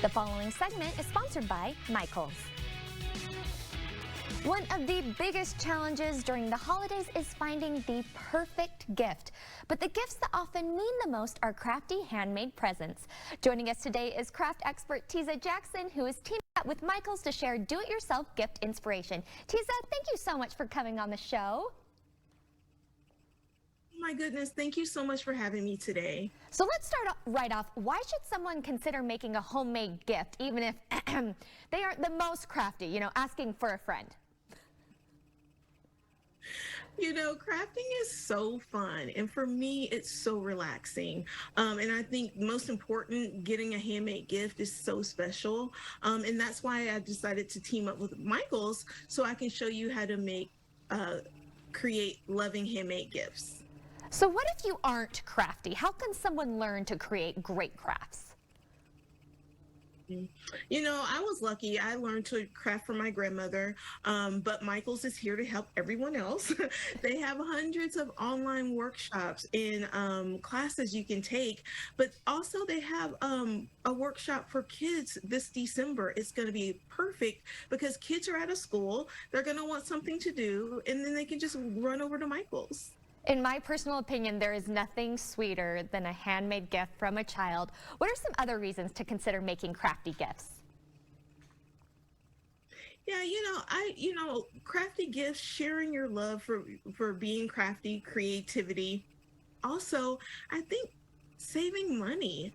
The following segment is sponsored by Michaels. One of the biggest challenges during the holidays is finding the perfect gift. But the gifts that often mean the most are crafty handmade presents. Joining us today is craft expert Tisa Jackson, who is teaming up with Michaels to share do-it-yourself gift inspiration. Tisa, thank you so much for coming on the show. My goodness, thank you so much for having me today. So let's start right off. Why should someone consider making a homemade gift, even if they aren't the most crafty, asking for a friend? Crafting is so fun, and for me, it's so relaxing. And I think most important, getting a handmade gift is so special. And that's why I decided to team up with Michaels so I can show you how to create loving handmade gifts. So what if you aren't crafty? How can someone learn to create great crafts? I was lucky. I learned to craft from my grandmother, but Michaels is here to help everyone else. They have hundreds of online workshops and classes you can take, but also they have a workshop for kids this December. It's going to be perfect because kids are out of school. They're going to want something to do, and then they can just run over to Michaels. In my personal opinion, there is nothing sweeter than a handmade gift from a child. What are some other reasons to consider making crafty gifts? Yeah, crafty gifts, sharing your love for being crafty, creativity. Also, I think saving money.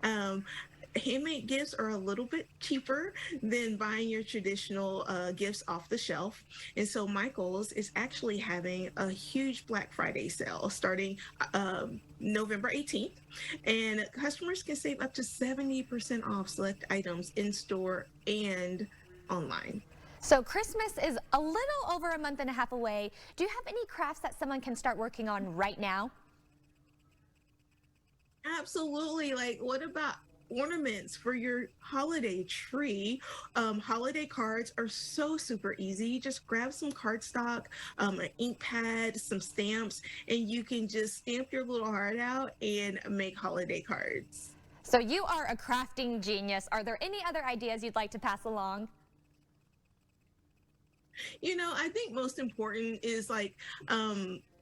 Handmade gifts are a little bit cheaper than buying your traditional gifts off the shelf. And so Michaels is actually having a huge Black Friday sale starting November 18th. And customers can save up to 70% off select items in store and online. So Christmas is a little over a month and a half away. Do you have any crafts that someone can start working on right now? Absolutely. Like, what about ornaments for your holiday tree? Holiday cards are so super easy. You just grab some cardstock, an ink pad, some stamps, and you can just stamp your little heart out and make holiday cards. So you are a crafting genius. Are there any other ideas you'd like to pass along? I think most important is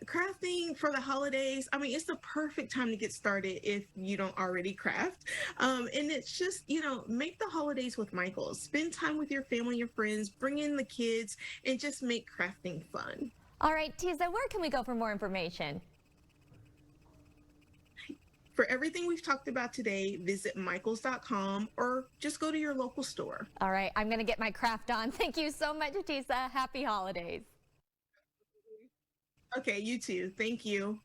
crafting for the holidays. I mean, it's the perfect time to get started if you don't already craft. And it's just, make the holidays with Michaels. Spend time with your family, your friends, bring in the kids, and just make crafting fun. All right, Tisa, where can we go for more information? For everything we've talked about today, visit michaels.com or just go to your local store. All right, I'm going to get my craft on. Thank you so much, Tisa. Happy holidays. Okay, you too. Thank you.